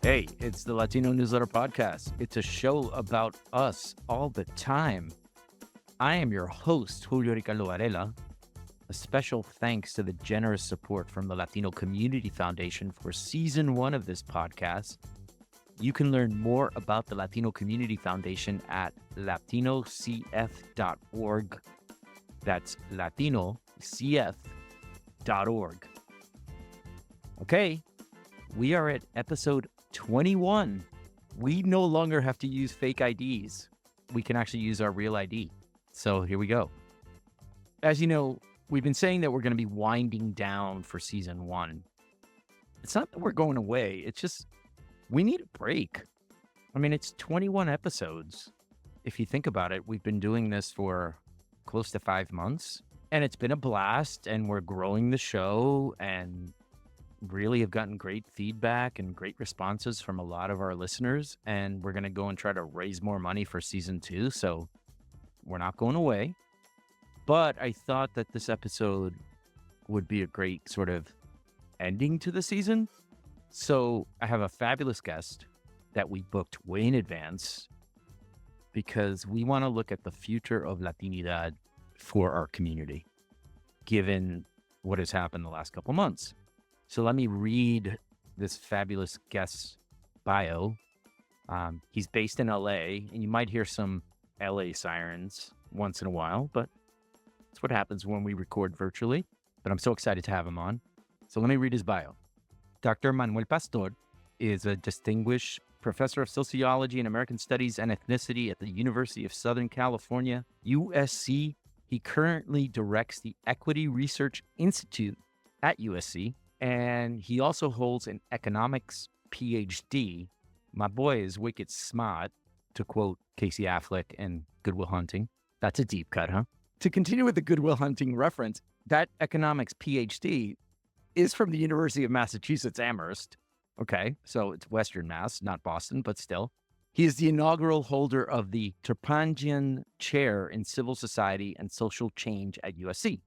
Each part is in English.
Hey, it's the Latino Newsletter podcast. It's a show about us all the time. I am your host, Julio Ricardo Varela. A special thanks to the generous support from the Latino Community Foundation for season 1 of this podcast. You can learn more about the Latino Community Foundation at latinocf.org. That's latinocf.org. Okay, we are at episode 21. We no longer have to use fake IDs. We can actually use our real ID. So here we go. As you know, we've been saying that we're going to be winding down for season 1. It's not that we're going away. It's just we need a break. I mean, it's 21 episodes. If you think about it, we've been doing this for close to 5 months, and it's been a blast, and we're growing the show and really have gotten great feedback and great responses from a lot of our listeners. And we're going to go and try to raise more money for season 2. So we're not going away. But I thought that this episode would be a great sort of ending to the season. So I have a fabulous guest that we booked way in advance because we want to look at the future of Latinidad for our community, given what has happened the last couple months. So let me read this fabulous guest's bio. He's based in LA, and you might hear some LA sirens once in a while, but that's what happens when we record virtually. But I'm so excited to have him on. So let me read his bio. Dr. Manuel Pastor is a distinguished professor of sociology and American studies and ethnicity at the University of Southern California, USC. He currently directs the Equity Research Institute at USC. And he also holds an economics PhD. My boy is wicked smart, to quote Casey Affleck in Good Will Hunting. That's a deep cut, huh? To continue with the Good Will Hunting reference, that economics PhD is from the University of Massachusetts Amherst. Okay, so it's Western Mass, not Boston, but still. He is the inaugural holder of the Terpanjian Chair in Civil Society and Social Change at USC.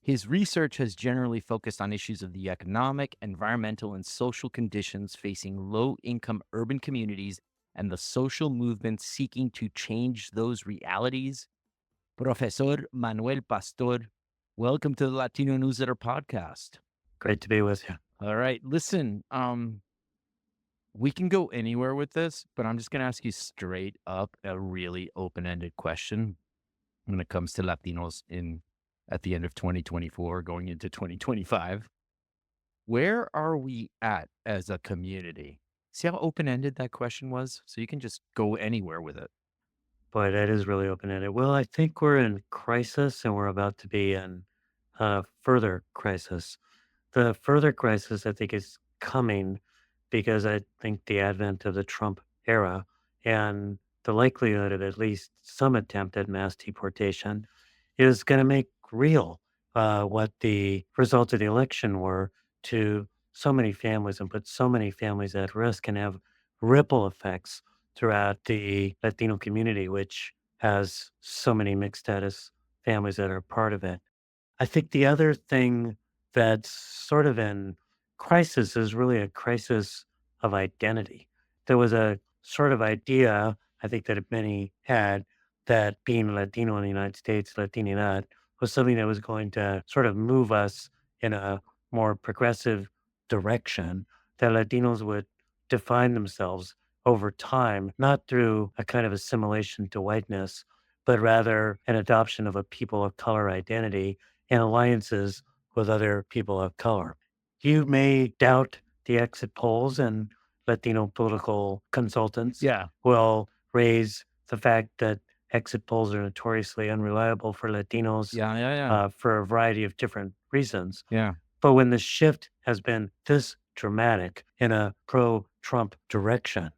His research has generally focused on issues of the economic, environmental, and social conditions facing low-income urban communities and the social movements seeking to change those realities. Professor Manuel Pastor, welcome to the Latino Newsletter podcast. Great to be with you. All right, listen, we can go anywhere with this, but I'm just going to ask you straight up a really open-ended question when it comes to Latinos at the end of 2024, going into 2025. Where are we at as a community? See how open-ended that question was? So you can just go anywhere with it. Boy, that is really open-ended. Well, I think we're in crisis and we're about to be in further crisis. The further crisis, I think, is coming because I think the advent of the Trump era and the likelihood of at least some attempt at mass deportation is going to make real what the results of the election were to so many families and put so many families at risk and have ripple effects throughout the Latino community, which has so many mixed status families that are part of it. I think the other thing that's sort of in crisis is really a crisis of identity. There was a sort of idea, I think, that many had that being Latino in the United States, Latinidad, was something that was going to sort of move us in a more progressive direction, that Latinos would define themselves over time, not through a kind of assimilation to whiteness, but rather an adoption of a people of color identity and alliances with other people of color. You may doubt the exit polls, and Latino political consultants Yeah. will raise the fact that exit polls are notoriously unreliable for Latinos Yeah. for a variety of different reasons. Yeah. But when the shift has been this dramatic in a pro Trump direction,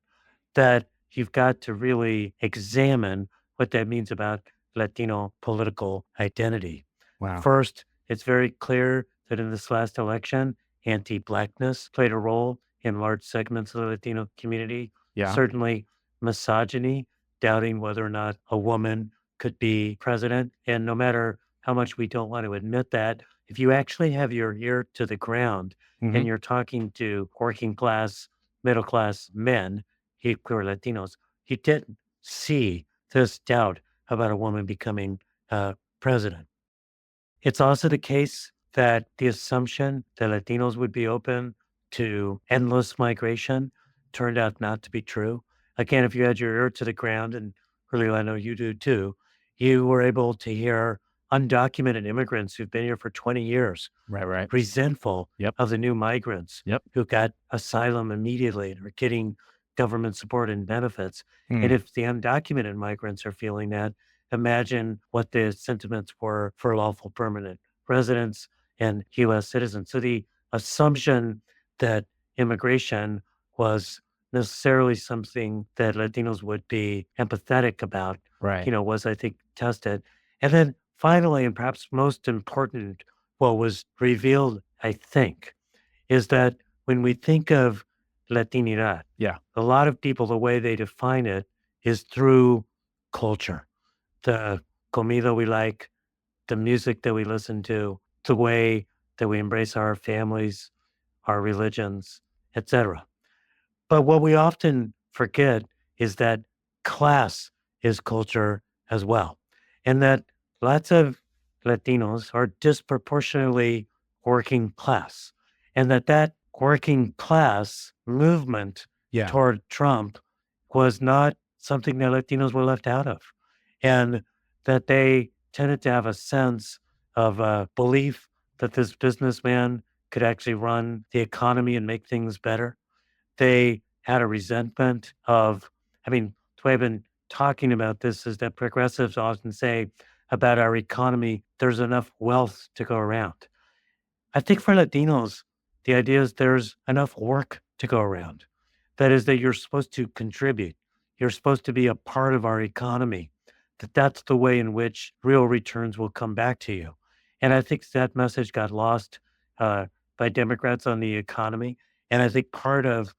that you've got to really examine what that means about Latino political identity. Wow. First, it's very clear that in this last election, anti Blackness played a role in large segments of the Latino community. Yeah. Certainly, misogyny, doubting whether or not a woman could be president. And no matter how much we don't want to admit that, if you actually have your ear to the ground and you're talking to working class middle class men, who are Latinos, he didn't see this doubt about a woman becoming president. It's also the case that the assumption that Latinos would be open to endless migration turned out not to be true. Again, if you had your ear to the ground, and Julio, I know you do too, you were able to hear undocumented immigrants who've been here for 20 years Right, right. resentful Yep. of the new migrants Yep. who got asylum immediately and are getting government support and benefits. And Mm, if the undocumented migrants are feeling that, imagine what the sentiments were for lawful permanent residents and US citizens. So the assumption that immigration was necessarily something that Latinos would be empathetic about, right. was, I think, tested. And then finally, and perhaps most important, what was revealed, I think, is that when we think of Latinidad, Yeah. a lot of people, the way they define it is through culture, the comida we like, the music that we listen to, the way that we embrace our families, our religions, etc. But what we often forget is that class is culture as well, and that lots of Latinos are disproportionately working class, and that working class movement Yeah. toward Trump was not something that Latinos were left out of, and that they tended to have a sense of belief that this businessman could actually run the economy and make things better. They had a resentment of, I mean, the way I've been talking about this is that progressives often say about our economy, there's enough wealth to go around. I think for Latinos, the idea is there's enough work to go around. That is, that you're supposed to contribute. You're supposed to be a part of our economy. That's the way in which real returns will come back to you. And I think that message got lost by Democrats on the economy. And I think part of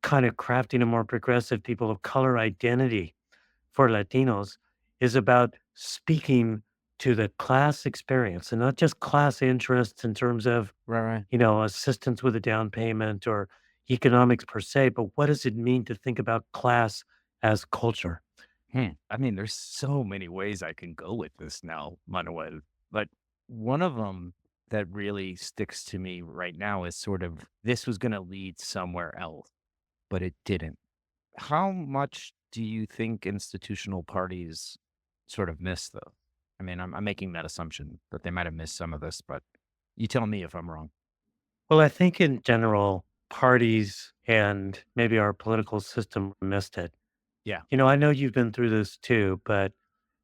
kind of crafting a more progressive people of color identity for Latinos is about speaking to the class experience and not just class interests in terms of, Right, right. assistance with a down payment or economics per se, but what does it mean to think about class as culture? I mean, there's so many ways I can go with this now, Manuel. But one of them that really sticks to me right now is sort of this was going to lead somewhere else, but it didn't. How much do you think institutional parties sort of miss, though? I mean, I'm making that assumption that they might have missed some of this, but you tell me if I'm wrong. Well, I think in general, parties and maybe our political system missed it. Yeah. I know you've been through this too, but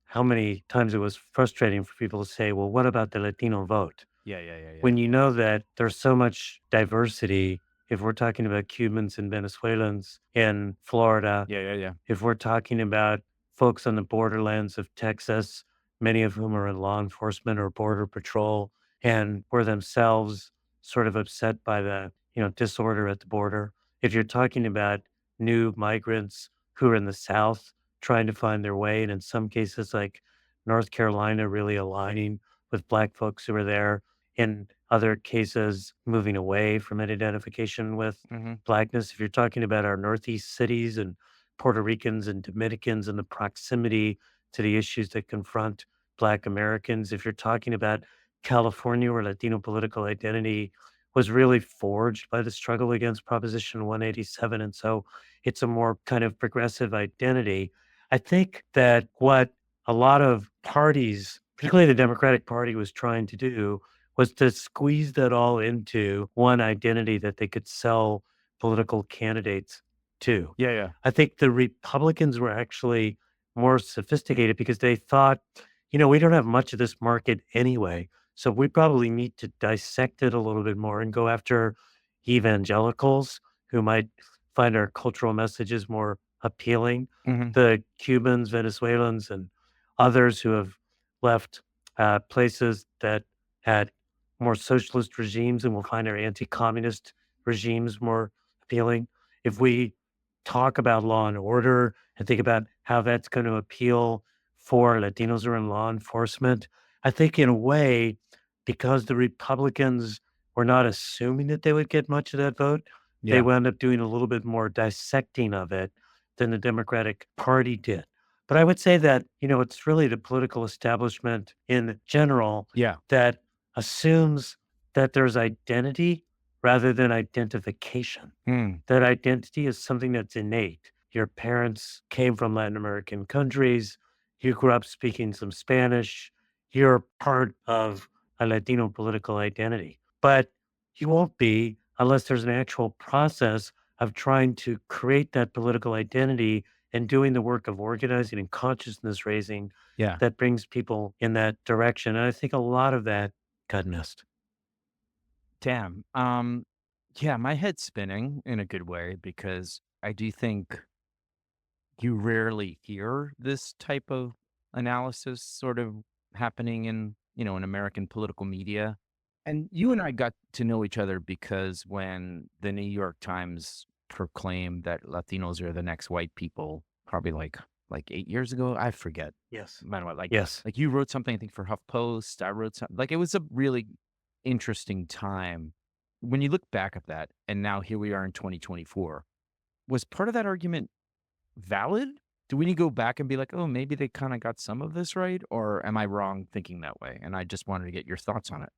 how many times it was frustrating for people to say, well, what about the Latino vote? Yeah. Yeah. Yeah. Yeah. When you know that there's so much diversity, if we're talking about Cubans and Venezuelans in Florida, Yeah. Yeah. Yeah. if we're talking about folks on the borderlands of Texas, many of whom are in law enforcement or border patrol and were themselves sort of upset by the, disorder at the border. If you're talking about new migrants who are in the South trying to find their way, and in some cases like North Carolina really aligning with Black folks who are there, in other cases moving away from an identification with Hmm. Blackness. If you're talking about our Northeast cities and Puerto Ricans and Dominicans and the proximity to the issues that confront Black Americans, if you're talking about California, where Latino political identity was really forged by the struggle against Proposition 187. And so it's a more kind of progressive identity. I think that what a lot of parties, particularly the Democratic Party, was trying to do was to squeeze that all into one identity that they could sell political candidates to. Yeah. Yeah. I think the Republicans were actually more sophisticated because they thought, we don't have much of this market anyway. So we probably need to dissect it a little bit more and go after evangelicals who might find our cultural messages more appealing. Hmm. The Cubans, Venezuelans, and others who have left places that had more socialist regimes and will find our anti communist regimes more appealing. If we talk about law and order and think about how that's going to appeal for Latinos who are in law enforcement, I think in a way, because the Republicans were not assuming that they would get much of that vote, They Yeah. wound up doing a little bit more dissecting of it than the Democratic Party did. But I would say that, it's really the political establishment in general Yeah. that assumes that there's identity rather than identification. Mm. That identity is something that's innate. Your parents came from Latin American countries. You grew up speaking some Spanish. You're part of a Latino political identity. But you won't be unless there's an actual process of trying to create that political identity and doing the work of organizing and consciousness raising Yeah. that brings people in that direction. And I think a lot of that got missed. Damn. Yeah, my head's spinning in a good way because I do think you rarely hear this type of analysis sort of happening in, in American political media. And you and I got to know each other because when the New York Times proclaimed that Latinos are the next white people, probably like 8 years ago, I forget. Yes. Man, what Yes. like you wrote something I think for HuffPost. I wrote something like it was a really interesting time. When you look back at that, and now here we are in 2024, was part of that argument valid? Do we need to go back and be like, oh, maybe they kind of got some of this right? Or am I wrong thinking that way? And I just wanted to get your thoughts on it.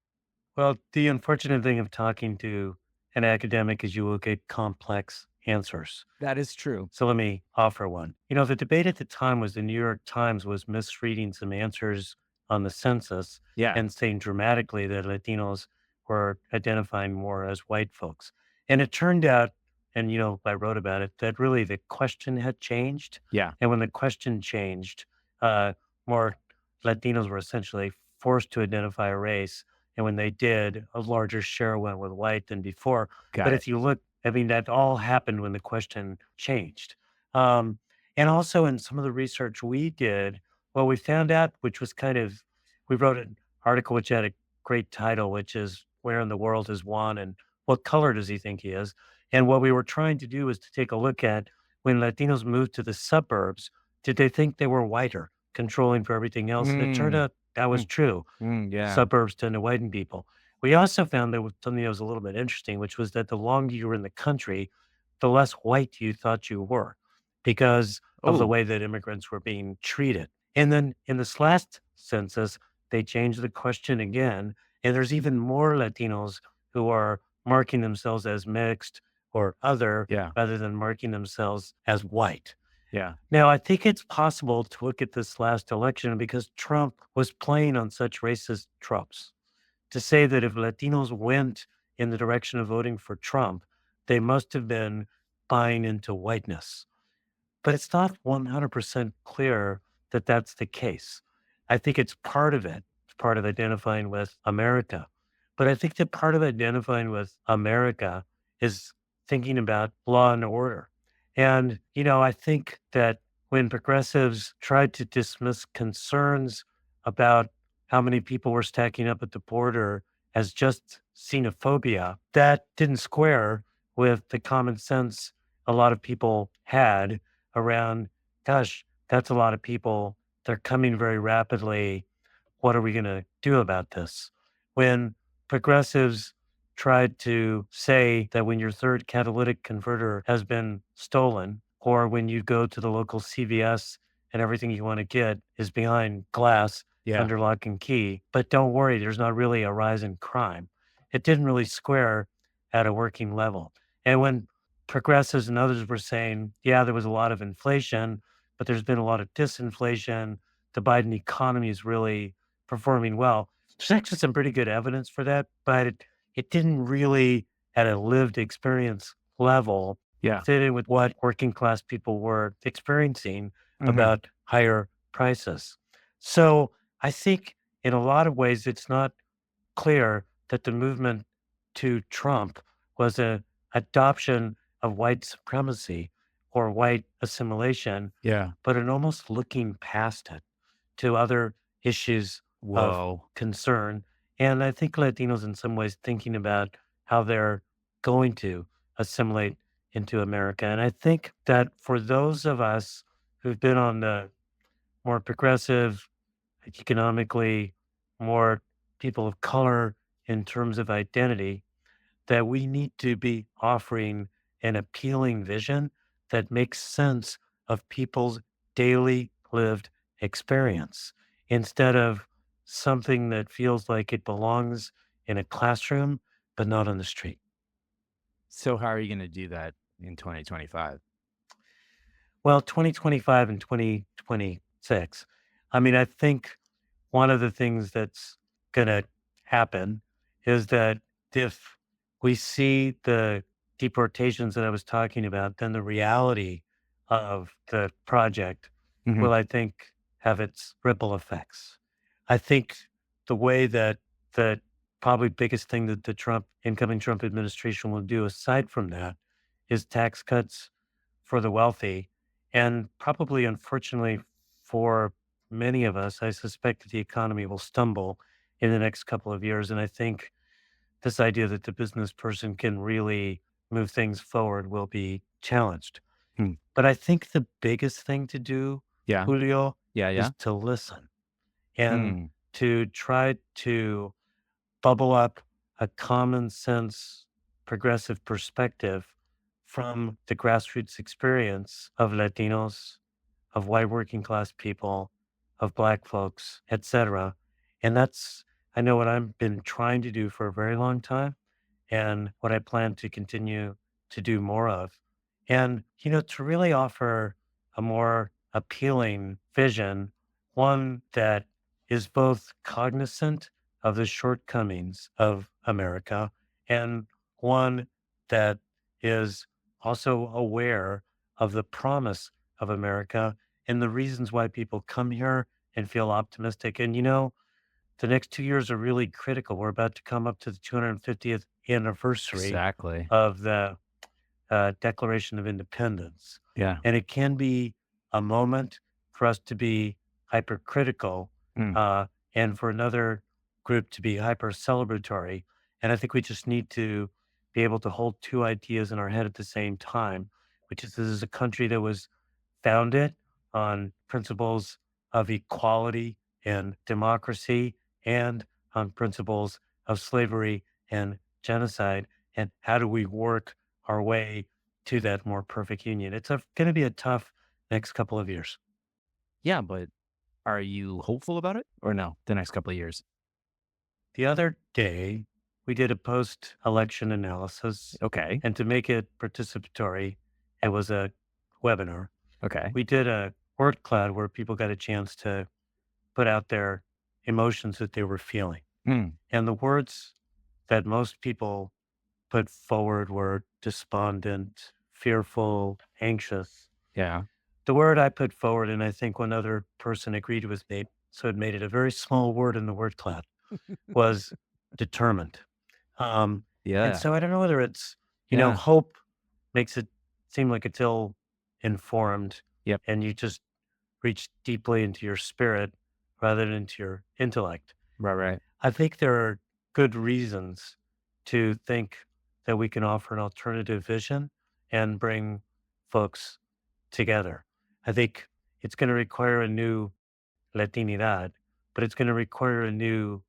Well, the unfortunate thing of talking to an academic is you will get complex answers. That is true. So let me offer one. The debate at the time was the New York Times was misreading some answers on the census Yeah. and saying dramatically that Latinos were identifying more as white folks. And it turned out, and I wrote about it, that really the question had changed. Yeah. And when the question changed, uh, more Latinos were essentially forced to identify a race. And when they did, a larger share went with white than before. But Got it. if you look, I mean, that all happened when the question changed. Um, and also in some of the research we did, what we found out, which was we wrote an article which had a great title, which is Where in the World is Juan and What Color Does He Think He Is? And what we were trying to do was to take a look at when Latinos moved to the suburbs, did they think they were whiter, controlling for everything else? And it turned Mm, out that was mm, true. yeah. Suburbs tend to whiten people. We also found there was something that was a little bit interesting, which was that the longer you were in the country, the less white you thought you were because of the Oh, way that immigrants were being treated. And then in this last census, they changed the question again. And there's even more Latinos who are marking themselves as mixed or other yeah. rather than marking themselves as white. Yeah. Now, I think it's possible to look at this last election because Trump was playing on such racist tropes to say that if Latinos went in the direction of voting for Trump, they must have been buying into whiteness. But it's not 100% clear that that's the case. I think it's part of it. It's part of identifying with America. But I think that part of identifying with America is thinking about law and order. And, I think that when progressives tried to dismiss concerns about how many people were stacking up at the border as just xenophobia, that didn't square with the common sense a lot of people had around, gosh, that's a lot of people. They're coming very rapidly. What are we going to do about this? When progressives tried to say that when your third catalytic converter has been stolen, or when you go to the local CVS and everything you want to get is behind glass Yeah. under lock and key, but don't worry, there's not really a rise in crime. It didn't really square at a working level. And when progressives and others were saying, yeah, there was a lot of inflation, but there's been a lot of disinflation. The Biden economy is really performing well. There's actually some pretty good evidence for that, but it didn't really, at a lived experience level, Yeah. fit in with what working class people were experiencing Hmm. about higher prices. So I think in a lot of ways, it's not clear that the movement to Trump was a adoption of white supremacy or white assimilation, Yeah. but an almost looking past it to other issues of Whoa. concern. And I think Latinos, in some ways, thinking about how they're going to assimilate into America. And I think that for those of us who've been on the more progressive, economically more people of color in terms of identity, that we need to be offering an appealing vision that makes sense of people's daily lived experience instead of something that feels like it belongs in a classroom, but not on the street. So how are you going to do that in 2025? Well, 2025 and 2026. I mean, I think one of the things that's going to happen is that if we see the deportations that I was talking about, then the reality of the project Hmm. will, I think, have its ripple effects. I think the way that the probably biggest thing that the incoming Trump administration will do aside from that is tax cuts for the wealthy. And probably, unfortunately, for many of us, I suspect that the economy will stumble in the next couple of years. And I think this idea that the business person can really move things forward will be challenged. Hmm. But I think the biggest thing to do, Yeah. Julio, Yeah. is Yeah. to listen and Hmm. to try to bubble up a common sense, progressive perspective from the grassroots experience of Latinos, of white working class people, of black folks, etc. And that's, I know what I've been trying to do for a very long time and what I plan to continue to do more of. And, to really offer a more appealing vision, one that is both cognizant of the shortcomings of America and one that is also aware of the promise of America and the reasons why people come here and feel optimistic. And, the next 2 years are really critical. We're about to come up to the 250th anniversary Exactly. of the Declaration of Independence. Yeah. And it can be a moment for us to be hypercritical Mm. uh, and for another group to be hyper celebratory. And I think we just need to be able to hold two ideas in our head at the same time, which is this is a country that was founded on principles of equality and democracy and on principles of slavery and genocide. And how do we work our way to that more perfect union? It's going to be a tough next couple of years. Yeah. But are you hopeful about it or no? The next couple of years? The other day, we did a post election analysis, Okay. and to make it participatory, it was a webinar. Okay. We did a word cloud where people got a chance to put out their emotions that they were feeling. Mm. And the words that most people put forward were despondent, fearful, anxious. Yeah. The word I put forward, and I think one other person agreed with me, so it made it a very small word in the word cloud, was determined. And Yeah. so I don't know whether it's, Yeah. hope makes it seem like it's ill informed Yep. and you just reach deeply into your spirit rather than into your intellect. Right. Right. I think there are good reasons to think that we can offer an alternative vision and bring folks together. I think it's going to require a new Latinidad, but it's going to require a new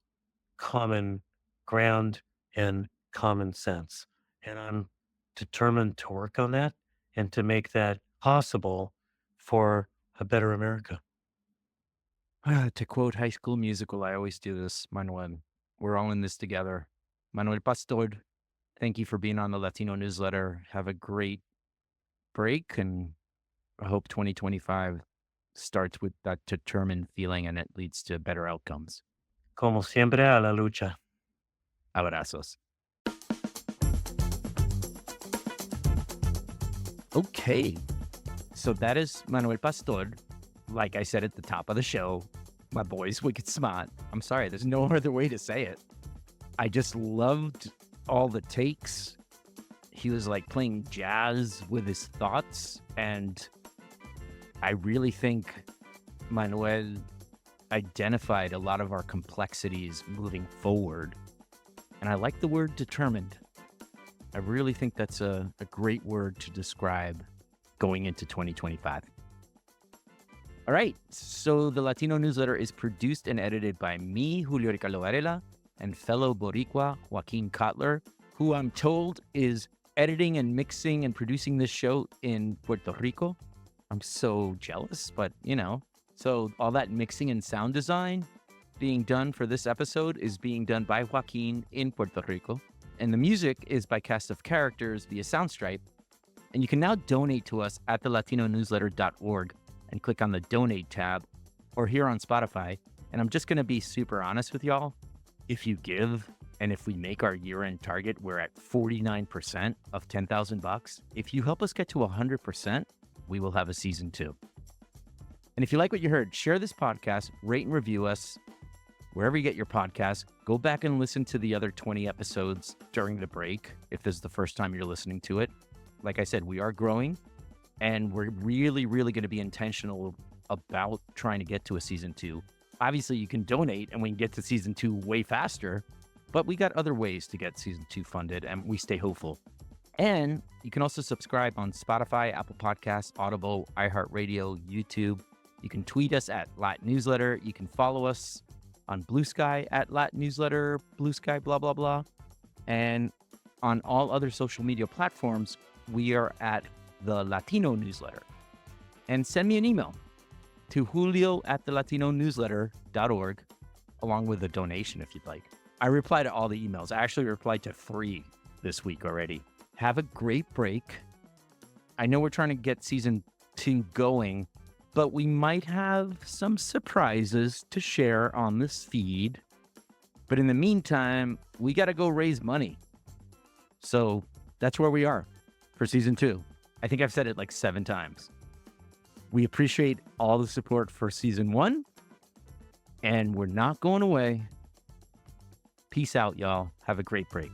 common ground and common sense. And I'm determined to work on that and to make that possible for a better America. To quote High School Musical, I always do this, Manuel. We're all in this together. Manuel Pastor, thank you for being on the Latino Newsletter. Have a great break, and I hope 2025 starts with that determined feeling and it leads to better outcomes. Como siempre, a la lucha. Abrazos. Okay. So that is Manuel Pastor. Like I said at the top of the show, my boy's wicked smart. I'm sorry, there's no other way to say it. I just loved all the takes. He was like playing jazz with his thoughts. And I really think Manuel identified a lot of our complexities moving forward. And I like the word determined. I really think that's a great word to describe going into 2025. All right. So the Latino Newsletter is produced and edited by me, Julio Ricardo Varela, and fellow Boricua Joaquin Cotler, who I'm told is editing and mixing and producing this show in Puerto Rico. I'm so jealous, but so all that mixing and sound design being done for this episode is being done by Joaquin in Puerto Rico. And the music is by Cast of Characters via Soundstripe. And you can now donate to us at the latinonewsletter.org and click on the donate tab or here on Spotify. And I'm just going to be super honest with y'all. If you give and if we make our year-end target, we're at 49% of $10,000. If you help us get to 100%, we will have a season 2. And if you like what you heard, share this podcast, rate and review us wherever you get your podcasts. Go back and listen to the other 20 episodes during the break if this is the first time you're listening to it. Like I said, we are growing and we're really, really going to be intentional about trying to get to a season 2. Obviously, you can donate and we can get to season 2 way faster, but we got other ways to get season 2 funded and we stay hopeful. And you can also subscribe on Spotify, Apple Podcasts, Audible, iHeartRadio, YouTube. You can tweet us at Lat Newsletter. You can follow us on Blue Sky at Lat Newsletter, Blue Sky, blah, blah, blah. And on all other social media platforms, we are at the Latino Newsletter. And send me an email to Julio at the Latinonewsletter.org, along with a donation if you'd like. I reply to all the emails. I actually replied to 3 this week already. Have a great break. I know we're trying to get season 2 going, but we might have some surprises to share on this feed. But in the meantime, we got to go raise money. So that's where we are for season 2. I think I've said it like 7 times. We appreciate all the support for season 1, and we're not going away. Peace out, y'all. Have a great break.